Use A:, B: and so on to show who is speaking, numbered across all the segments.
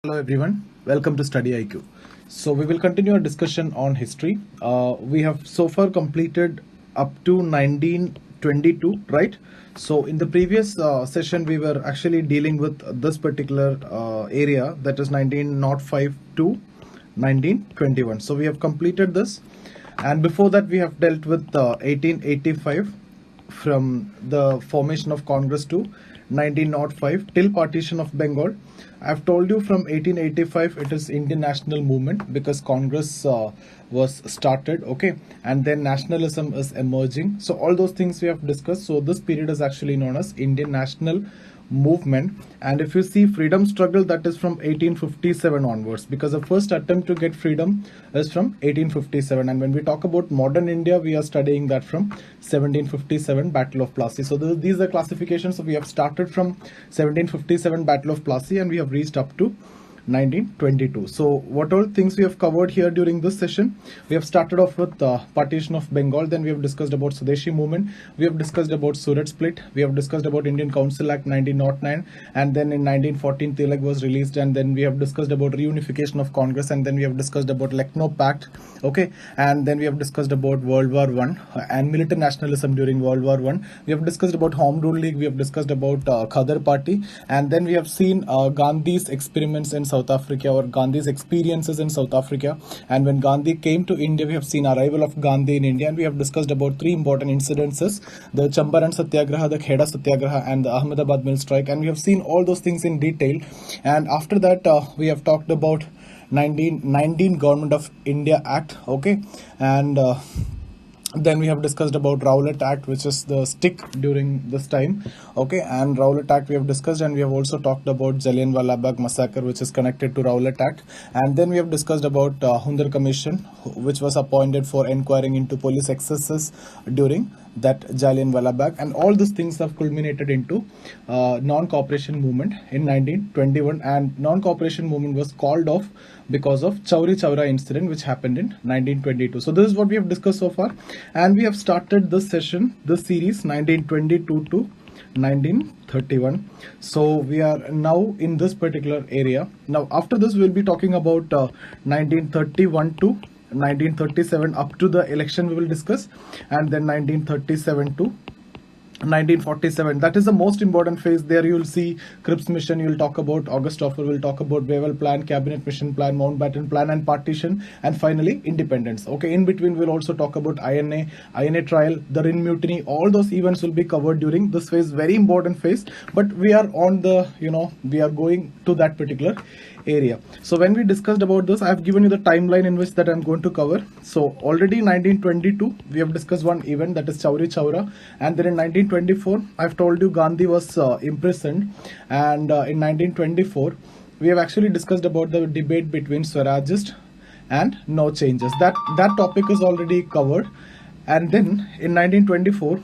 A: Hello everyone, welcome to StudyIQ. So we will continue our discussion on history. We have so far completed up to 1922, right? So in the previous session we were actually dealing with this particular area, that is 1905 to 1921. So we have completed this, and before that we have dealt with 1885 from the formation of Congress to 1905 till partition of Bengal. I've told you from 1885 it is Indian national movement because Congress was started, okay, and then nationalism is emerging. So all those things we have discussed. So this period is actually known as Indian national movement. And if you see freedom struggle, that is from 1857 onwards, because the first attempt to get freedom is from 1857. And when we talk about modern India, we are studying that from 1757 Battle of Plassey. So these are classifications. So we have started from 1757 Battle of Plassey and we have reached up to 1922. So what all things we have covered here during this session? We have started off with partition of Bengal, then we have discussed about Swadeshi movement, we have discussed about Surat split, we have discussed about Indian Council Act 1909, and then in 1914 Tilak was released, and then we have discussed about reunification of Congress, and then we have discussed about Lucknow Pact, okay, and then we have discussed about World War I and militant nationalism during World War I. We have discussed about Home Rule League, we have discussed about Khadar Party, and then we have seen Gandhi's experiments in South Africa, or Gandhi's experiences in South Africa. And when Gandhi came to India, we have seen arrival of Gandhi in India, and we have discussed about three important incidences: the Champaran Satyagraha, the Kheda Satyagraha, and the Ahmedabad mill strike. And we have seen all those things in detail. And after that, we have talked about 1919 Government of India Act, okay, and then we have discussed about Rowlatt Act, which is the stick during this time, okay, and Rowlatt Act we have discussed, and we have also talked about Jallianwala Bagh massacre, which is connected to Rowlatt Act, and then we have discussed about Hundar Commission, which was appointed for inquiring into police excesses during that Jallianwala Bagh, and all these things have culminated into non-cooperation movement in 1921, and non-cooperation movement was called off because of Chauri Chaura incident, which happened in 1922. So this is what we have discussed so far, and we have started this session, this series, 1922 to 1931. So we are now in this particular area. Now after this we will be talking about 1931 to 1937 up to the election we will discuss, and then 1937 to 1947. That is the most important phase. There you will see Cripps mission, you will talk about August Offer, will talk about Wavell plan, cabinet mission plan, Mountbatten plan, and partition, and finally independence. Okay, in between we'll also talk about INA trial, the Rin mutiny. All those events will be covered during this phase, very important phase, but we are on the, we are going to that particular area. So when we discussed about this, I have given you the timeline in which that I'm going to cover. So already 1922 we have discussed one event, that is Chauri Chaura, and then in 1924 I've told you Gandhi was imprisoned, and in 1924 we have actually discussed about the debate between Swarajist and no changes. That topic is already covered. And then in 1924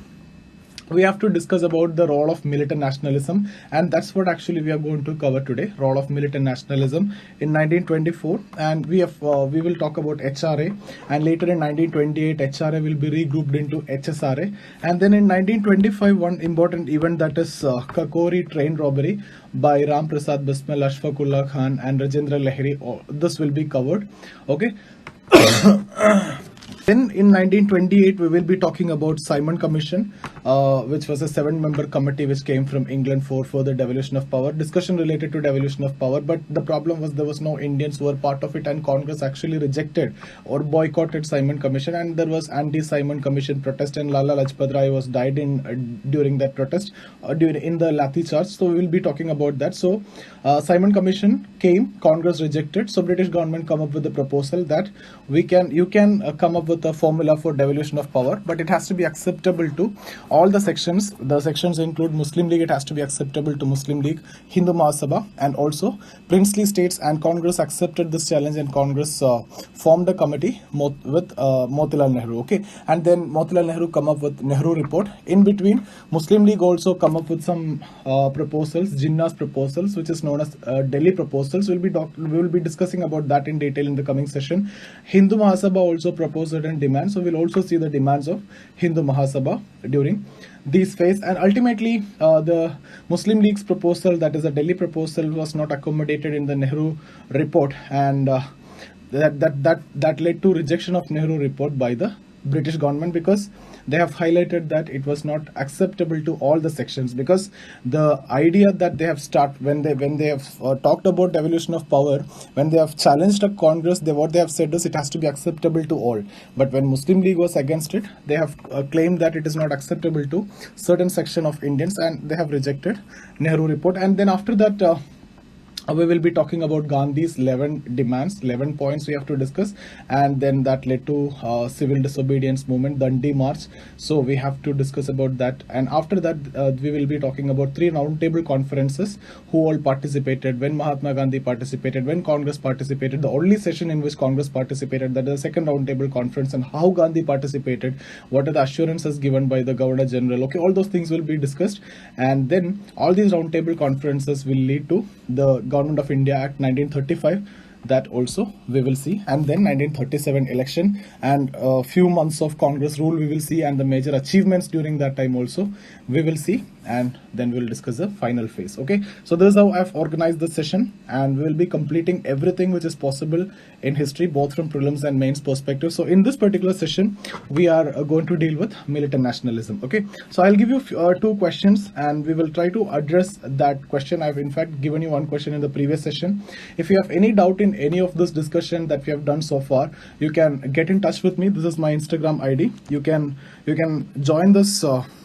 A: we have to discuss about the role of militant nationalism, and that's what actually we are going to cover today, role of militant nationalism in 1924. And we will talk about HRA, and later in 1928 HRA will be regrouped into HSRA, and then in 1925 one important event, that is Kakori train robbery by Ram Prasad Bismil, Ashfaqullah Khan, and Rajendra Lahiri. This will be covered, okay. Then in 1928 we will be talking about Simon Commission, which was a 7-member committee which came from England for further devolution of power, discussion related to devolution of power. But the problem was there was no Indians who were part of it, and Congress actually rejected or boycotted Simon Commission, and there was anti-Simon Commission protest, and Lala Lajpat Rai was died in during that protest, in the Lathi charge. So we will be talking about that. So Simon Commission came, Congress rejected, so British government come up with a proposal that you can come up with a formula for devolution of power, but it has to be acceptable to all the sections. The sections include Muslim League, it has to be acceptable to Muslim League, Hindu Mahasabha, and also princely states. And Congress accepted this challenge, and Congress formed a committee with Motilal Nehru, okay, and then Motilal Nehru come up with Nehru report. In between, Muslim League also come up with some proposals, Jinnah's proposals, which is known as Delhi proposals. We will be discussing about that in detail in the coming session. Hindu Mahasabha also proposed certain demands. So we'll also see the demands of Hindu Mahasabha during these phase, and ultimately the Muslim League's proposal, that is the Delhi proposal, was not accommodated in the Nehru report, and that led to rejection of Nehru report by the British government, because they have highlighted that it was not acceptable to all the sections, because the idea that they have when they have talked about devolution of power, when they have challenged a Congress, what they have said is it has to be acceptable to all. But when Muslim League was against it, they have claimed that it is not acceptable to certain section of Indians, and they have rejected Nehru report. And then after that, we will be talking about Gandhi's 11 demands, 11 points we have to discuss, and then that led to civil disobedience movement, Dandi March. So we have to discuss about that, and after that we will be talking about 3 roundtable conferences, who all participated, when Mahatma Gandhi participated, when Congress participated, the only session in which Congress participated, that is the second roundtable conference, and how Gandhi participated, what are the assurances given by the Governor General. Okay, all those things will be discussed, and then all these roundtable conferences will lead to the Government of India Act 1935, that also we will see, and then 1937 election, and a few months of Congress rule we will see, and the major achievements during that time also we will see, and then we will discuss the final phase. Okay, so this is how I've organized the session, and we will be completing everything which is possible in history, both from prelims and mains perspective. So in this particular session, we are going to deal with militant nationalism. Okay, so I'll give you 2 questions, and we will try to address that question. I've in fact given you 1 question in the previous session. If you have any doubt in any of this discussion that we have done so far, you can get in touch with me. This is my Instagram ID. You can join this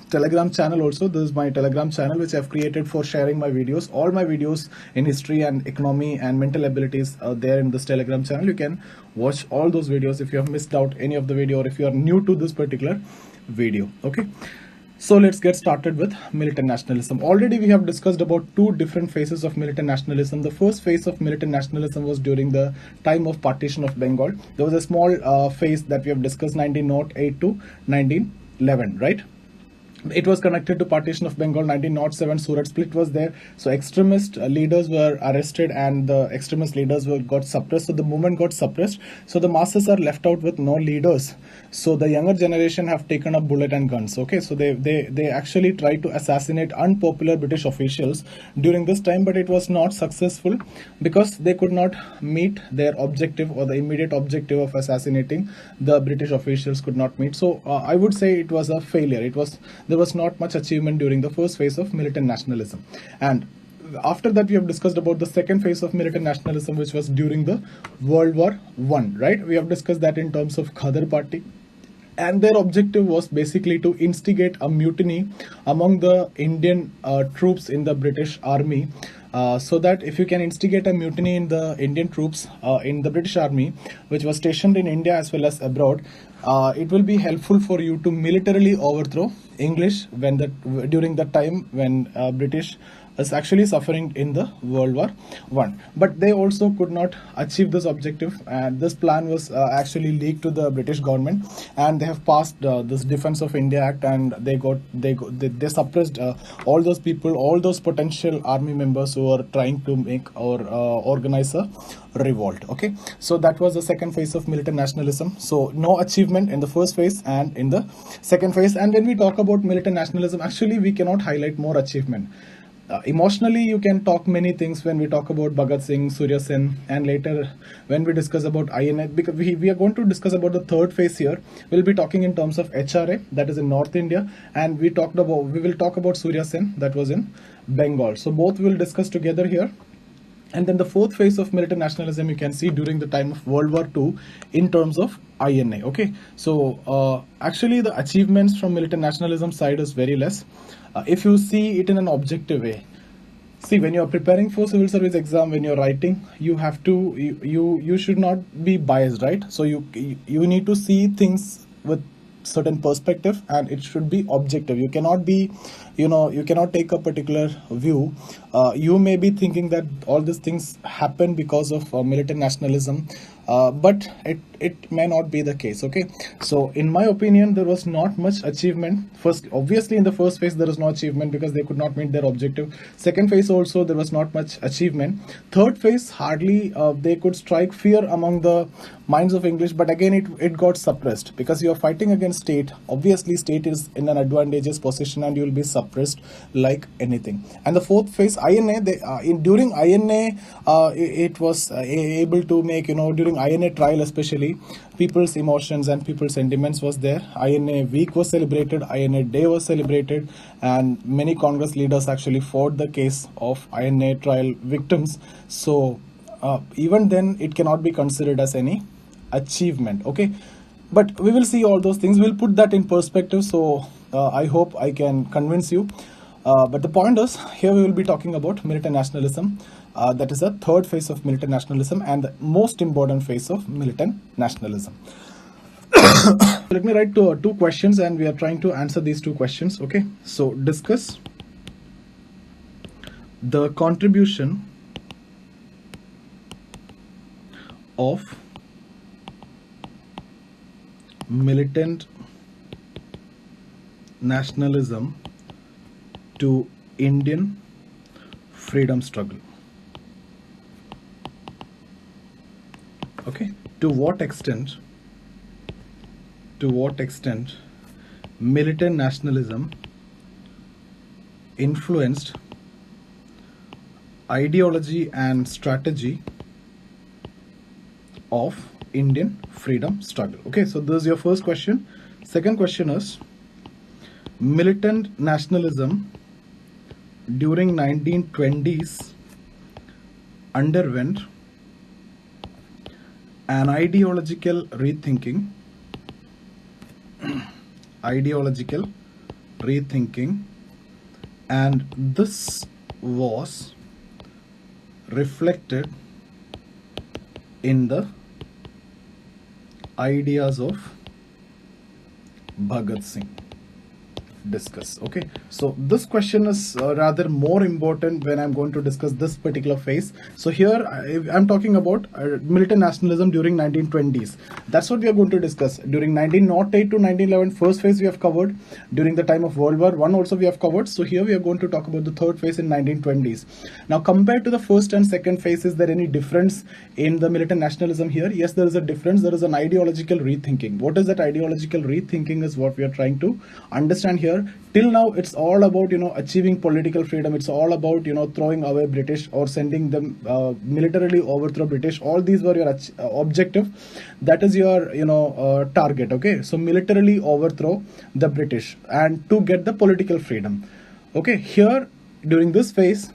A: Telegram channel also. This is my Telegram channel which I've created for sharing my videos. All my videos in history and economy and mental abilities are there in this Telegram channel. You can watch all those videos if you have missed out any of the video, or if you are new to this particular video. Okay, so let's get started with militant nationalism. Already we have discussed about 2 different phases of militant nationalism. The first phase of militant nationalism was during the time of partition of Bengal. There was a small phase that we have discussed, 1908 to 1911, right? It was connected to partition of Bengal. 1907 Surat split was there, so extremist leaders were arrested, and the extremist leaders got suppressed, so the movement got suppressed, so the masses are left out with no leaders. So the younger generation have taken up bullet and guns. Okay, so they actually tried to assassinate unpopular British officials during this time, but it was not successful, because they could not meet their objective, or the immediate objective of assassinating the British officials could not meet. So I would say it was a failure. There was not much achievement during the first phase of militant nationalism. And after that, we have discussed about the second phase of militant nationalism, which was during the World War I, right? We have discussed that in terms of Khadar Party, and their objective was basically to instigate a mutiny among the Indian troops in the British Army, so that if you can instigate a mutiny in the Indian troops in the British Army, which was stationed in India as well as abroad, it will be helpful for you to militarily overthrow English during the time when British is actually suffering in the World War I. But they also could not achieve this objective, and this plan was actually leaked to the British government, and they have passed this Defense of India Act, and they suppressed all those people, all those potential army members who are trying to make or organize a revolt. Okay, so that was the second phase of militant nationalism. So no achievement in the first phase and in the second phase. And when we talk about militant nationalism, actually we cannot highlight more achievement. Emotionally, you can talk many things when we talk about Bhagat Singh, Surya Sen, and later when we discuss about INA, because we are going to discuss about the third phase here. We'll be talking in terms of HRA, that is in North India, and we will talk about Surya Sen, that was in Bengal. So both we'll discuss together here. And then the fourth phase of militant nationalism you can see during the time of World War II in terms of INA. Okay, so actually the achievements from militant nationalism side is very less. If you see it in an objective way, see, when you're preparing for civil service exam, when you're writing, you have to you should not be biased, right? So you need to see things with certain perspective, and it should be objective. You cannot be, you cannot take a particular view. You may be thinking that all these things happen because of militant nationalism, but it may not be the case. Okay, so in my opinion, there was not much achievement. First, obviously in the first phase there is no achievement because they could not meet their objective. Second phase also there was not much achievement. Third phase, hardly they could strike fear among the minds of English, but again it got suppressed because you are fighting against state. Obviously state is in an advantageous position and you will be suppressed like anything. And the fourth phase, INA, during INA it was able to make, during INA trial especially, people's emotions and people's sentiments was there. INA week was celebrated, INA day was celebrated, and many Congress leaders actually fought the case of INA trial victims. So even then it cannot be considered as any achievement. Okay, but we will see all those things. We'll put that in perspective. So I hope I can convince you. But the point is, here we will be talking about militant nationalism. That is the third phase of militant nationalism and the most important phase of militant nationalism. Let me write two questions and we are trying to answer these two questions. Okay, so discuss the contribution of militant nationalism to Indian freedom struggle. Okay, to what extent militant nationalism influenced ideology and strategy of Indian freedom struggle. Okay, so this is your first question. Second question is, militant nationalism during 1920s underwent an ideological rethinking and this was reflected in the ideas of Bhagat Singh. Discuss. Okay, so this question is rather more important when I'm going to discuss this particular phase. So here I'm talking about militant nationalism during 1920s. That's what we are going to discuss. During 1908 to 1911, first phase we have covered. During the time of World War I also we have covered. So here we are going to talk about the third phase in 1920s. Now compared to the first and second phase, is there any difference in the militant nationalism here? Yes, there is a difference. There is an ideological rethinking. What is that ideological rethinking is what we are trying to understand here. Till now it's all about achieving political freedom. It's all about throwing away British or sending them militarily overthrow British. All these were your objective. That is your target. Okay, so militarily overthrow the British and to get the political freedom. Okay, here during this phase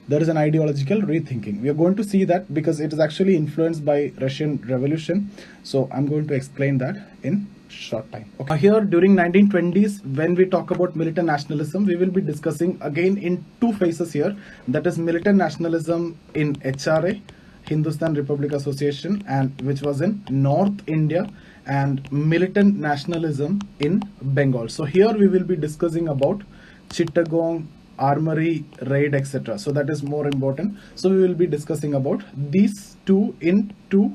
A: there is an ideological rethinking. We are going to see that because it is actually influenced by Russian Revolution. So I'm going to explain that in short time. Okay, here during 1920s, when we talk about militant nationalism, we will be discussing again in two phases here. That is militant nationalism in HRA, Hindustan Republic Association, and which was in North India, and militant nationalism in Bengal. So here we will be discussing about Chittagong, Armoury Raid, etc. So that is more important. So we will be discussing about these two in two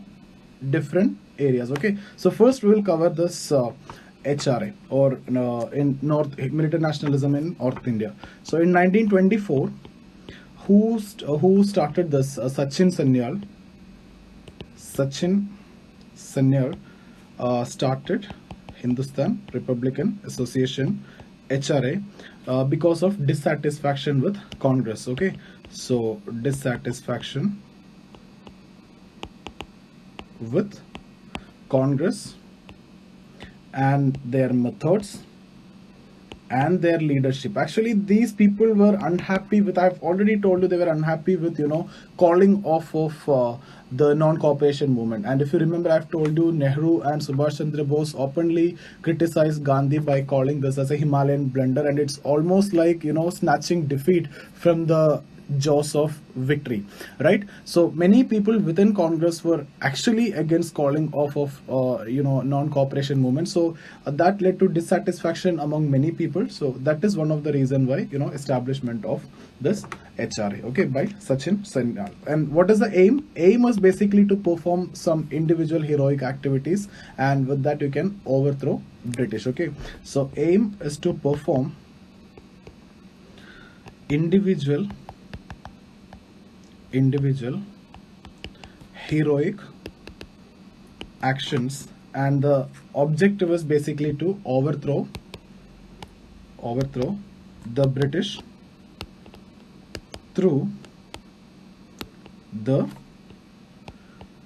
A: different areas. Okay, so first we will cover this HRA or in North militant nationalism in North India. So in 1924, who started this? Sachin Sanyal started Hindustan Republican Association, HRA, because of dissatisfaction with Congress. Okay, so dissatisfaction with Congress and their methods and their leadership. Actually, these people were unhappy with, I've already told you, they were unhappy with calling off of the non-cooperation movement. And if you remember, I've told you Nehru and Subhash Chandra Bose openly criticized Gandhi by calling this as a Himalayan blunder, and it's almost like snatching defeat from the jaws of victory, right? So many people within Congress were actually against calling off of non-cooperation movement. So that led to dissatisfaction among many people. So that is one of the reason why establishment of this HRA, okay, by Sachin Sen. And what is the aim? Aim was basically to perform some individual heroic activities, and with that you can overthrow British. Okay, so aim is to perform individual heroic actions, and the objective is basically to overthrow the British through the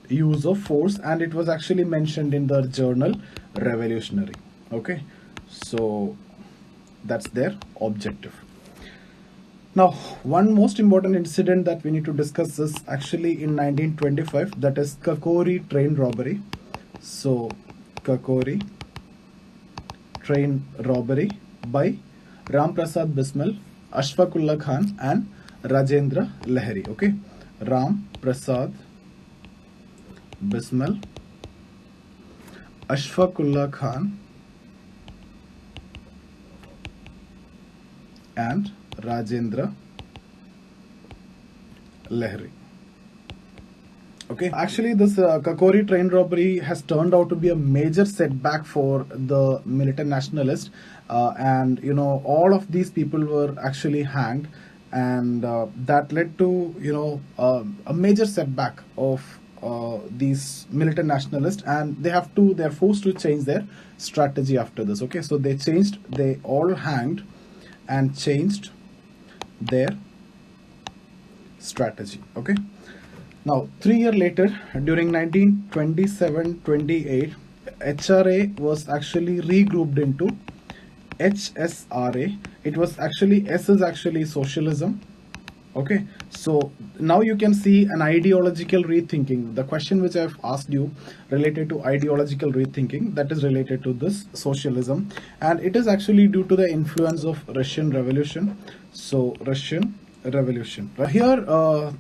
A: use of force. And it was actually mentioned in the journal Revolutionary. Okay, so that's their objective. Now, one most important incident that we need to discuss is actually in 1925, that is Kakori train robbery. So Kakori train robbery by Ram Prasad Bismil, Ashfaqullah Khan and Rajendra Lahiri. Okay, Ram Prasad Bismil, Ashfaqullah Khan and Rajendra Lahiri. Okay, actually this Kakori train robbery has turned out to be a major setback for the militant nationalists, and all of these people were actually hanged, and that led to a major setback of these militant nationalists, and they're forced to change their strategy after this. Okay, so they all hanged and changed their strategy. Okay, now 3 years later, during 1927-28, HRA was actually regrouped into HSRA. It was actually, S is actually socialism. Okay, so now you can see an ideological rethinking. The question which I've asked you related to ideological rethinking, that is related to this socialism, and it is actually due to the influence of Russian Revolution. So Russian Revolution. Here,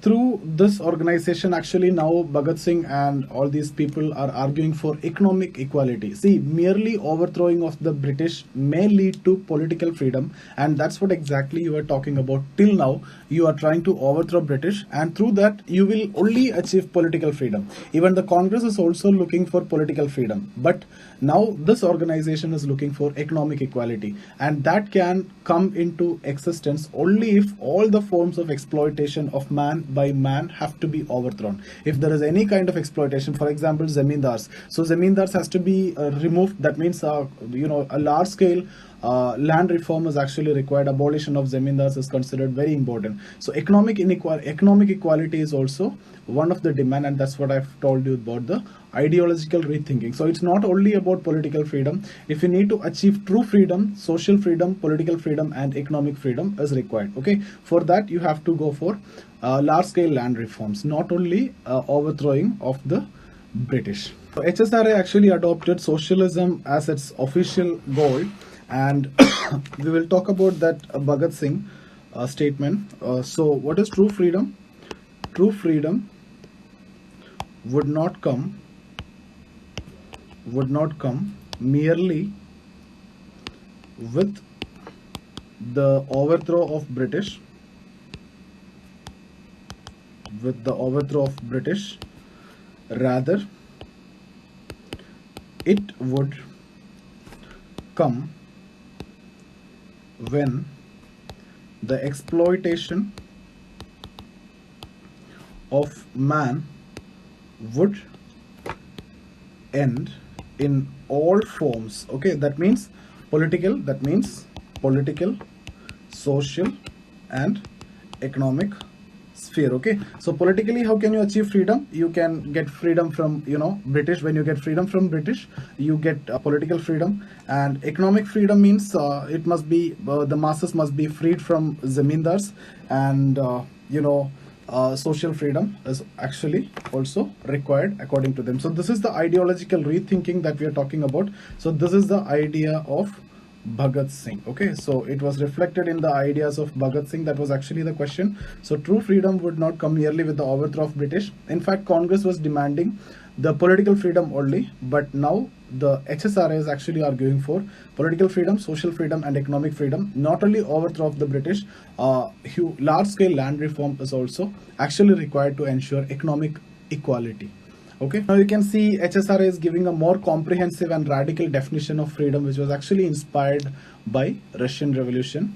A: through this organization, actually now Bhagat Singh and all these people are arguing for economic equality. See, merely overthrowing of the British may lead to political freedom, and that's what exactly you are talking about. Till now, you are trying to overthrow British, and through that you will only achieve political freedom. Even the Congress is also looking for political freedom, but now this organization is looking for economic equality, and that can come into existence only if all the forms of exploitation of man by man have to be overthrown. If there is any kind of exploitation, for example, zamindars, so zamindars has to be removed. That means a large scale land reform is actually required. Abolition of zamindars is considered very important. So economic equality is also one of the demand, and that's what I've told you about the ideological rethinking. So it's not only about political freedom. If you need to achieve true freedom, social freedom, political freedom and economic freedom is required. Okay, for that you have to go for large scale land reforms, not only overthrowing of the British. So HSRA actually adopted socialism as its official goal, and we will talk about that Bhagat Singh statement. So what is true freedom? True freedom would not come merely with the overthrow of British, rather it would come when the exploitation of man would end in all forms. Okay, that means political, social and economic sphere. Okay, so politically, how can you achieve freedom? You can get freedom from British. When you get freedom from British, you get political freedom. And economic freedom means it must be the masses must be freed from zamindars, and social freedom is actually also required according to them. So this is the ideological rethinking that we are talking about. So this is the idea of Bhagat Singh. Okay, so it was reflected in the ideas of Bhagat Singh. That was actually the question. So true freedom would not come merely with the overthrow of British. In fact, Congress was demanding the political freedom only, but now the HSRA is actually arguing for political freedom, social freedom, and economic freedom. Not only overthrow of the British, large-scale land reform is also actually required to ensure economic equality. Okay, now you can see HSRA is giving a more comprehensive and radical definition of freedom, which was actually inspired by Russian Revolution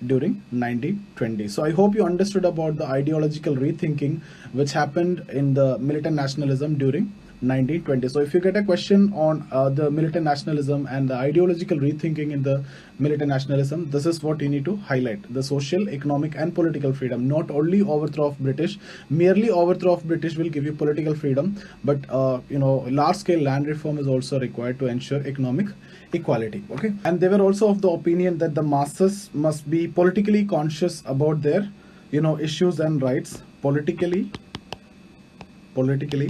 A: during 1920. So I hope you understood about the ideological rethinking which happened in the militant nationalism during 1920. So if you get a question on the militant nationalism and the ideological rethinking in the militant nationalism, this is what you need to highlight: the social, economic, and political freedom. Not only overthrow of British, merely overthrow of British will give you political freedom, but large scale land reform is also required to ensure economic equality. Okay, and they were also of the opinion that the masses must be politically conscious about their issues and rights, politically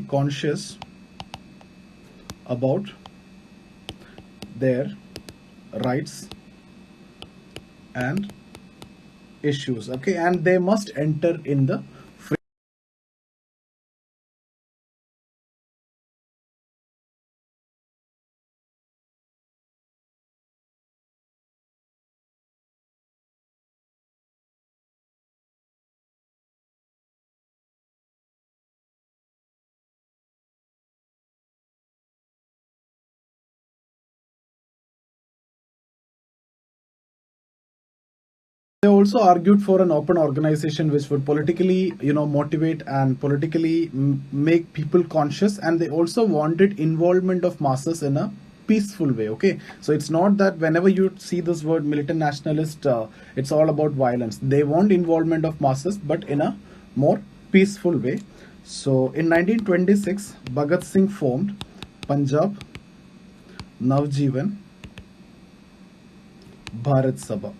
A: conscious about their rights and issues. Okay, and they must enter in the free. They also argued for an open organization which would politically, motivate and politically make people conscious, and they also wanted involvement of masses in a peaceful way. Okay, so it's not that whenever you see this word militant nationalist, it's all about violence. They want involvement of masses, but in a more peaceful way. So in 1926, Bhagat Singh formed Punjab Navjeevan Bharat Sabha.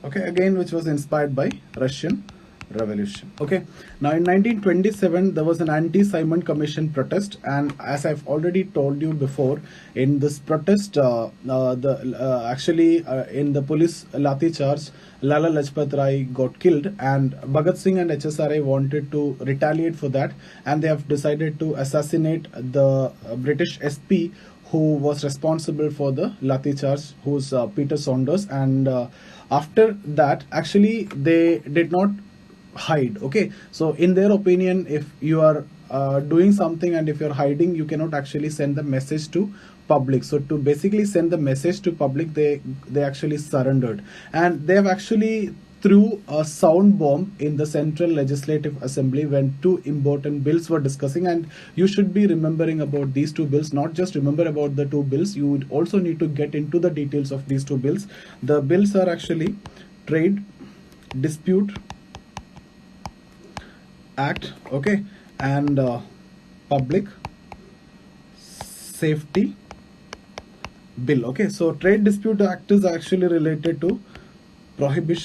A: Okay, again, which was inspired by Russian Revolution. Okay, now in 1927 there was an anti-Simon Commission protest, and as I've already told you before, in this protest, in the police lathi charge, Lala Lajpat Rai got killed, and Bhagat Singh and HSRA wanted to retaliate for that, and they have decided to assassinate the British SP who was responsible for the lathi charge, who's Peter Saunders. And after that, actually, they did not hide. Okay, so in their opinion, if you are doing something and if you're hiding, you cannot actually send the message to public. So to basically send the message to public, they actually surrendered, and they have actually threw a sound bomb in the Central Legislative Assembly when two important bills were discussing. And you should be remembering about these two bills, not just remember about the two bills, you would also need to get into the details of these two bills. The bills are actually Trade Dispute Act, okay, and Public Safety Bill. Okay, so Trade Dispute Act is actually related to prohibit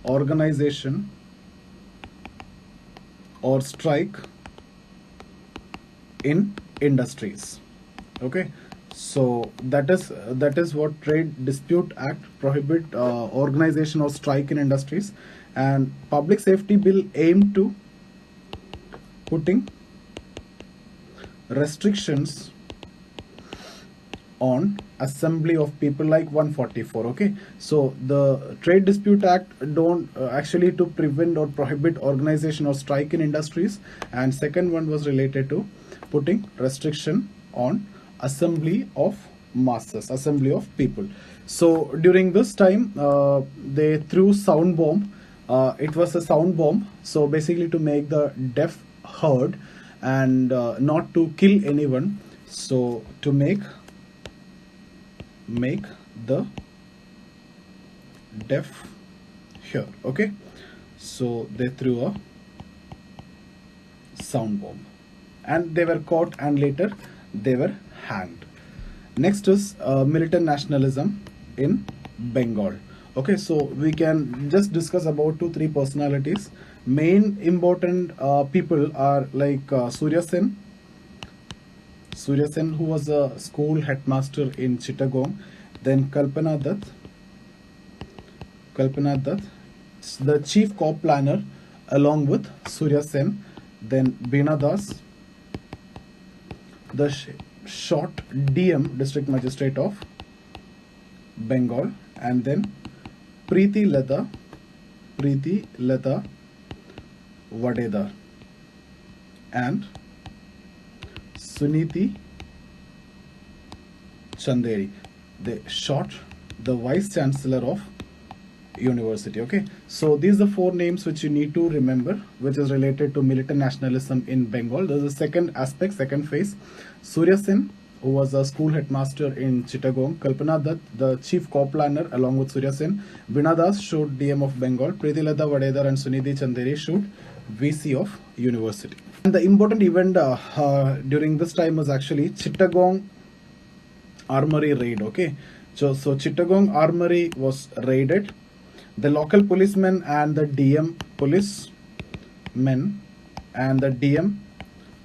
A: organization or strike in industries. Okay, so that is what Trade Dispute Act prohibit organization or strike in industries. And Public Safety Bill aimed to putting restrictions on assembly of people, like 144. Okay, so the Trade Dispute Act don't actually to prevent or prohibit organization or strike in industries, and second one was related to putting restriction on assembly of masses, assembly of people. So during this time, they threw sound bomb. It was a sound bomb, so basically to make the deaf heard and not to kill anyone. So to make the deaf hear. Okay, so they threw a sound bomb, and they were caught, and later they were hanged. Next is militant nationalism in Bengal. Okay, so we can just discuss about 2-3 personalities. Main important people are like Surya Sen. Surya Sen, who was a school headmaster in Chittagong. Then Kalpana Dutt, the chief corp planner along with Surya Sen. Then Beena Das, the short DM, district magistrate of Bengal. And then Preeti Lata Vadedar and Suniti Chanderi, the vice chancellor of university. Okay, so these are the 4 names which you need to remember, which is related to militant nationalism in Bengal. There's a second aspect, second phase. Surya Sen, who was a school headmaster in Chittagong. Kalpana Dutt, the chief corp planner along with Surya Sen. Beena Das showed DM of Bengal. Preeti Lata Vadedar and Suniti Chanderi showed VC of university. And the important event during this time was actually Chittagong Armoury Raid. Okay, so Chittagong Armoury was raided. The local policemen and the DM policemen and the DM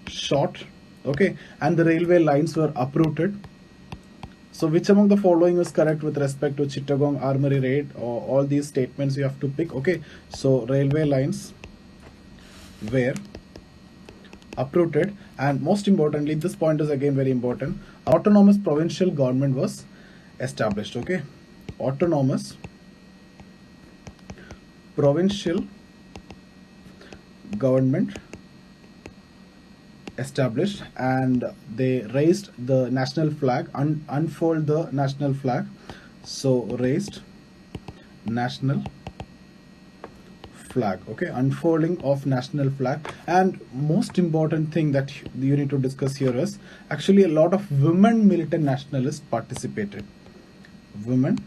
A: shot. Okay, and the railway lines were uprooted. So which among the following is correct with respect to Chittagong Armoury Raid? Or all these statements you have to pick. Okay, so railway lines were uprooted, and most importantly, this point is again very important, autonomous provincial government was established. Okay, autonomous provincial government established, and they raised the national flag, unfold the national flag. So raised national flag. Okay, unfolding of national flag. And most important thing that you need to discuss here is actually a lot of women militant nationalists participated. Women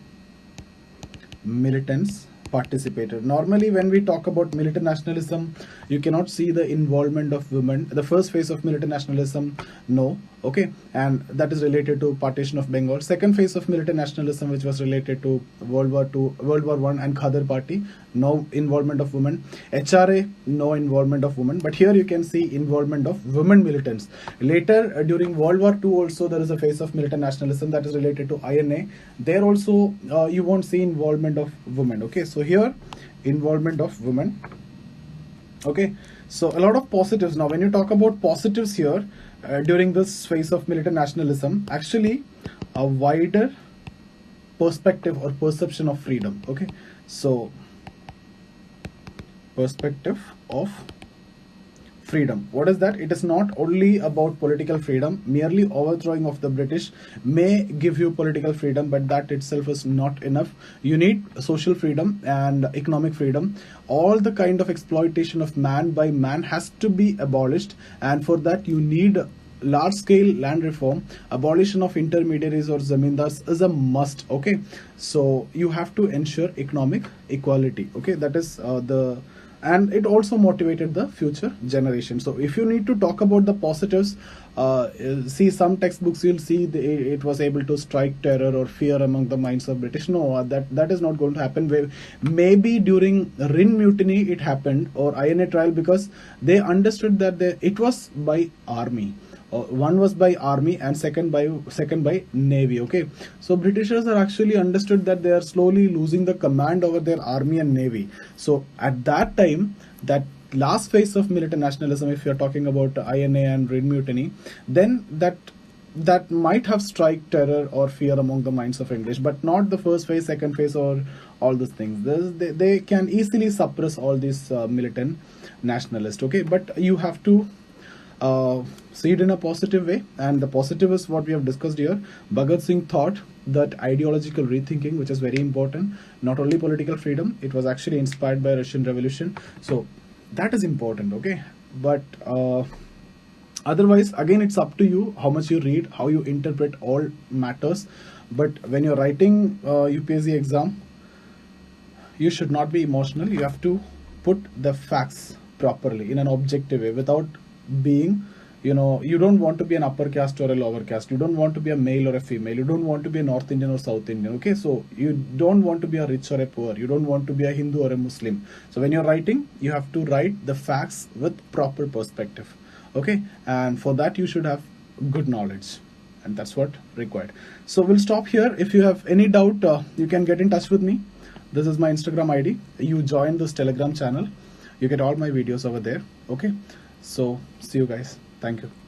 A: militants participated. Normally when we talk about militant nationalism, you cannot see the involvement of women. The first phase of militant nationalism, no. Okay, and that is related to partition of Bengal. Second phase of militant nationalism, which was related to World War II, World War I and Khadar party, no involvement of women. HRA, no involvement of women. But here you can see involvement of women militants. Later during World War II also there is a phase of militant nationalism that is related to INA. There also you won't see involvement of women. Okay, so here involvement of women. Okay, so a lot of positives. Now when you talk about positives here during this phase of militant nationalism, actually a wider perspective or perception of freedom. Okay, so perspective of freedom. What is that? It is not only about political freedom. Merely overthrowing of the British may give you political freedom, but that itself is not enough. You need social freedom and economic freedom. All the kind of exploitation of man by man has to be abolished, and for that you need large scale land reform. Abolition of intermediaries or zamindars is a must. Okay, so you have to ensure economic equality. Okay, that is and it also motivated the future generation. So if you need to talk about the positives, see some textbooks, you'll see it was able to strike terror or fear among the minds of British. No, that is not going to happen. Maybe during Rin mutiny it happened, or INA trial, because they understood that it was by army. One was by army and second by navy. Okay, so Britishers are actually understood that they are slowly losing the command over their army and navy. So at that time, that last phase of militant nationalism, if you're talking about INA and Rin mutiny, then that might have struck terror or fear among the minds of English, but not the first phase, second phase, or all these things. They can easily suppress all these militant nationalists. Okay, but you have to see it in a positive way, and the positive is what we have discussed here. Bhagat Singh thought that ideological rethinking, which is very important, not only political freedom, it was actually inspired by Russian Revolution. So that is important. Okay, but otherwise again it's up to you how much you read, how you interpret, all matters. But when you're writing UPSC exam, you should not be emotional. You have to put the facts properly in an objective way without being you don't want to be an upper caste or a lower caste. You don't want to be a male or a female. You don't want to be a North Indian or South Indian. Okay, so you don't want to be a rich or a poor. You don't want to be a Hindu or a Muslim. So when you're writing, you have to write the facts with proper perspective. Okay, and for that you should have good knowledge, and that's what required. So we'll stop here. If you have any doubt, you can get in touch with me. This is my Instagram ID. You join this Telegram channel. You get all my videos over there. Okay, so see you guys. Thank you.